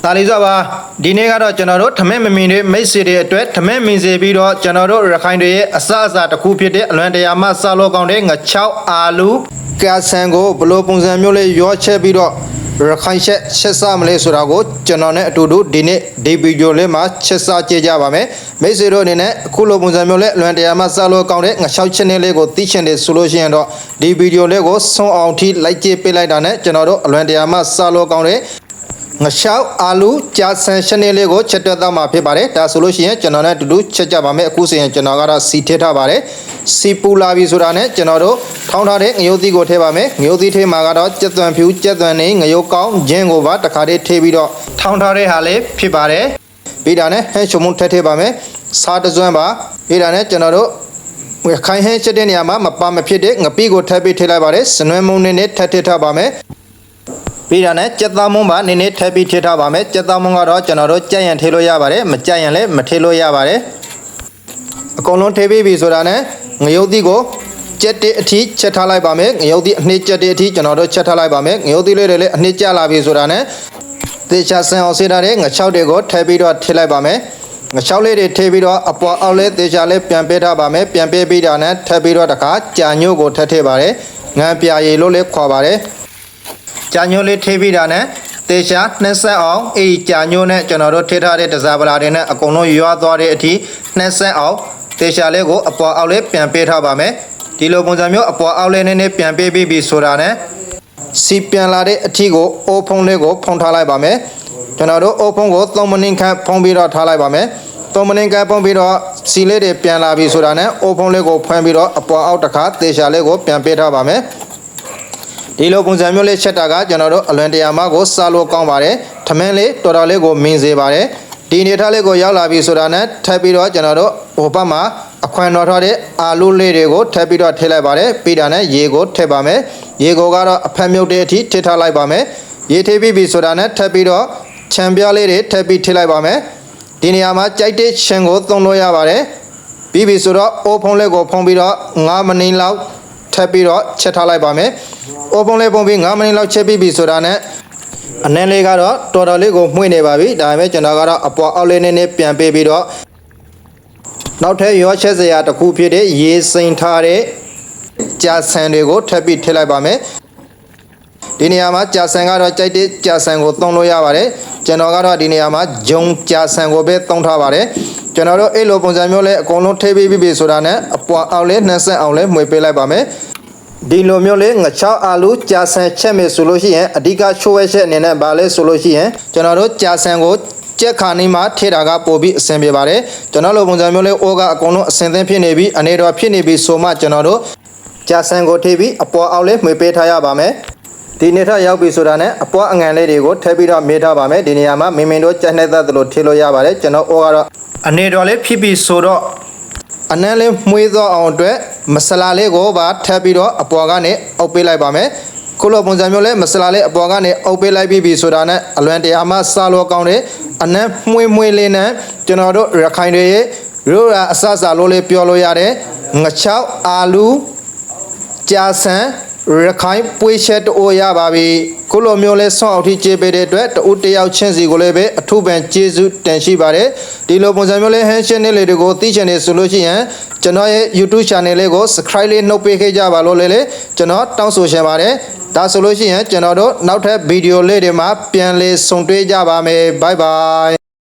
ဒါလေးဆိုပါဒီနေ့ကတော့ကျွန်တော်တို့ထမင်းမမင်းတွေမိတ်ဆွေတွေအတွက်ထမင်းမင်းစေပြီးတော့ကျွန်တော်တို့ရခိုင်တွေရဲ့အစအစတစ်ခုဖြစ်တဲ့အလွန်တရာမှစားလို့ကောင်းတဲ့ငချောက်အာလူကာဆန်ကိုဘလို့ပုံစံမျိုးလေးရောချက်ပြီးတော့ရခိုင်ချက်စားမလဲဆိုတာကိုကျွန်တော်နဲ့အတူတူဒီနေ့ဒီဗီဒီယိုလေးမှာချက်စားကြည့်ကြပါမယ်မိတ်ဆွေတို့အနေနဲ့အခုလိုပုံစံမျိုးလေးအလွန်တရာမှစားလို့ကောင်းတဲ့ငချောက်ချက်လေးကိုသိချင်တယ်ဆိုလို့ရှိရင်တော့ဒီဗီဒီယိုလေးကိုဆုံးအောင်ထိလိုက်ကြည့်ပေးလိုက်တာနဲ့ကျွန်တော်တို့အလွန်တရာမှစားလို့ကောင်းတဲ့ငရှောက်အာလူကြာဆန်ရှင်းလေးကိုချက်တွက်သားမှာဖြစ်ပါတယ်ဒါဆိုလို့ရှိရင်ကျွန်တော်နဲ့အတူတူချက်ကြပါမယ်အခုဆိုရင်ကျွန်တော်ကတော့စီထည့်ထားပါတယ်စီပူလာပြီဆိုတာနဲ့ကျွန်တော်တို့ထောင်းထားတဲ့ငရုတ်သီးကိုထည့်ပါမယ်ငရုတ်သီးထည့်မှာကတော့ကြက်သွန်ဖြူကြက်သွန်နဲ့ငရုတ်ကောင်းဂျင်းကိုပါတစ်ခါတည်းထည့်ပြီးတော့ထောင်းထားတဲ့ဟာလေးဖြစ်ပါတယ်ပြီးတာနဲ့ဟဲချုံမုံထည့်ပါမယ်စားတစွန်းပါပြီးတာနဲ့ကျွန်တော်တို့ခိုင်ဟင်းချက်တဲ့နေရာမှာမပါမဖြစ်တဲ့ငပိကိုထည့်ပြီးထည့်လိုက်ပါတယ်စနွဲမုံနဲ့ထည့်ထားပါမယ်ပြီးတာနဲ့ကြက်သားမုံပါနည်းနည်းထည့်ပြီးထည့်ထားပါမယ်ကြက်သားမုံကတော့ကျွန်တော်တို့ကြက်ရင်ထည့်လို့ရပါတယ်မကြက်ရင်လည်းမထည့်လို့ရပါတယ်အကုန်လုံးထည့်ပြီးပြီဆိုတာနဲ့ငရုတ်သီးကိုကြက်တဲ့အထိချက်ထားလိုက်ပါမယ်ငရုတ်သီးအနှစ်ကြက်တဲ့အထိကျွန်တော်တို့ချက်ထားလိုက်ပါမယ်ငရုတ်သီးလေးတွေလည်းအနှစ်ကျလာပြီဆိုတာနဲ့သေချာဆန်အောင်စေးထားတဲ့ငချောက်တွေကိုထည့်ပြီးတော့ထည့်လိုက်ပါမယ်ငချောက်လေးတွေထည့်ပြီးတော့အပေါ်အောက်လေးသေချာလေးပြန်ပေးထားပါမယ်ပြန်ပေးပြီးတာနဲ့ထည့်ပြီးတော့တခါကြာညို့ကိုထည့်ပါတယ်ငံပြာရည်လို့လည်းခေါ်ပါတယ်ကြာညိုလေးထည့်ပြီးတာနဲ့တေချာနှက်ဆက်အောင်ကြာညိုနဲ့ကျွန်တော်တို့ထည့်ထားတဲ့တစားပလာတွေနဲ့အကုန်လုံးရွာသွားတဲ့အထိနှက်ဆက်အောင်တေချာလေးကိုအပေါ်အောက်လေးပြန်ပေးထားပါမယ်ဒီလိုပုံစံမျိုးအပေါ်အောက်လေးနည်းနည်းပြန်ပေးပြီးဆိုတာနဲ့စီပြန်လာတဲ့အထိကိုအိုးဖုံးလေးကိုဖုံးထားလိုက်ပါမယ်ကျွန်တော်တို့အိုးဖုံးကို3မိနစ်ခန့်ဖုံးပြီးတော့ထားလိုက်ပါမယ်3မိနစ်ခန့်ဖုံးပြီးတော့စီလေးတွေပြန်လာပြီဆိုတာနဲ့အိုးဖုံးလေးကိုဖွင့်ပြီးတော့အပေါ်အောက်တစ်ခါတေချာလေးကိုပြန်ပေးထားပါမယ်ဒီလိုပုံစံမျိုးလေးချက်တာကကျွန်တော်တို့အလွန်တရာမှကိုစားလို့ကောင်းပါတယ်ထမင်းလေးတော်တော်လေးကိုမင်းစေပါတယ်ဒီနေထားလေးကိုရောက်လာပြီဆိုတာနဲ့ထပ်ပြီးတော့ကျွန်တော်တို့ဟိုဘက်မှာအခွံတော်ထားတဲ့အာလူလေးတွေကိုထပ်ပြီးတော့ထည့်လိုက်ပါတယ်ပြီးတာနဲ့ရေကိုထည့်ပါမယ်ရေကိုကတော့အဖက်မြုပ်တဲ့အထိထည့်ထားလိုက်ပါမယ်ရေထည့်ပြီးပြီဆိုတာနဲ့ထပ်ပြီးတော့ခြံပြားလေးတွေထည့်ပြီးထည့်လိုက်ပါမယ်ဒီနေရာမှာကြိုက်တဲ့ခြံကိုသုံးလို့ရပါတယ်ပြီးပြီဆိုတော့အိုးဖုံးလေးကိုဖုံးပြီးတော့9မိနစ်လောက်ထပ်ပြီးတော့ချက်ထားလိုက်ပါမယ်အိုးဖုံးလေးပုံပြီး9မိနစ်လောက်ချက်ပြီးပြီဆိုတာနဲ့အနှဲလေးကတော့တော်တော်လေးကိုမှွေ့နေပါပြီဒါပေမဲ့ကျွန်တော်ကတော့အပေါ်အောက်လေးနည်းနည်းပြန်ပေးပြီးတော့နောက်ထပ်ရောချက်စရာတစ်ခုဖြစ်တဲ့ရေစိမ်ထားတဲ့ကြာဆန်တွေကိုထပ်ပြီးထည့်လိုက်ပါမယ်ဒီနေရာမှာကြာဆန်ကတော့ကြိုက်တဲ့ကြာဆန်ကိုသုံးလို့ရပါတယ်ကျွန်တော်ကတော့ဒီနေရာမှာဂျုံကြာဆန်ကိုပဲသုံးထားပါတယ်ကျွန်တော်တို့အဲ့လိုပုံစံမျိုးလေးအကုန်လုံးထည့်ပြီးပြီဆိုတာနဲ့အပေါ်အောက်လေးနှက်ဆက်အောင်လေးမှွေပေးလိုက်ပါမယ်ဒီလိုမျိုးလေးငချောက်အာလူကြာဆန်ချက်မယ်ဆိုလို့ရှိရင်အဓိကချိုးဝဲချက်အနေနဲ့ဗာလဲဆိုလို့ရှိရင်ကျွန်တော်တို့ကြာဆန်ကိုကြက်ခါနီးမှာထည့်တာကပို့ပြီးအဆင်ပြေပါတယ်ကျွန်တော်လိုပုံစံမျိုးလေးအိုးကအကုန်လုံးအဆင်သင့်ဖြစ်နေပြီအနေတော်ဖြစ်နေပြီဆိုမှကျွန်တော်တို့ကြာဆန်ကိုထည့်ပြီးအပေါ်အောက်လေးမှွေပေးထားရပါမယ်ဒီနေထရောက်ပြီဆိုတာနဲ့အပွားအငံလေးတွေကိုထည့်ပြီးတော့မေးထားပါမယ်ဒီနေရာမှာမင်းတို့ကြက်နဲ့သက်သလိုထည့်လို့ရပါတယ်ကျွန်တော်အိုးကတော့အနေတော်လေးဖြစ်ပြီဆိုတော့အနည်းလေးမှွေးသောအောင်အတွက်မဆလာလေးကိုပါထပ်ပြီးတော့အပေါ်ကနေအုပ်ပေးလိုက်ပါမယ်ခုလိုပုံစံမျိုးလေးမဆလာလေးအပေါ်ကနေအုပ်ပေးလိုက်ပြီဆိုတာနဲ့အလွန်တရာမှစားလို့ကောင်းတဲ့အနည်းမှွေးလေးနဲ့ကျွန်တော်တို့ရခိုင်တွေရဲ့ရိုးရာအစအစလို့လေးပြောလို့ရတဲ့ငချောက်အာလူကြာဆန်ရခိုင်ပွေးချက်တိုးရပါပြီခုလိုမျိုးလဲဆောင်းအောင်ထိကျေးပေးတဲ့အတွက်တဦးတယောက်ချင်းစီကိုလည်းပဲအထူးပန်ကျေးဇူးတင်ရှိပါတယ်ဒီလိုပုံစံမျိုးလဲဟန်ရှင်းနေလေးတွေကိုသိချင်နေဆိုလို့ရှိရင်ကျွန်တော်ရဲ့ YouTube Channel လေးကို Subscribe လေးနှုတ်ပေးခဲ့ကြပါလို့လေကျွန်တော်တောင်းဆိုချင်ပါတယ်ဒါဆိုလို့ရှိရင်ကျွန်တော်တို့နောက်ထပ်ဗီဒီယိုလေးတွေမှာပြန်လည်ဆုံတွေ့ကြပါမယ် Bye bye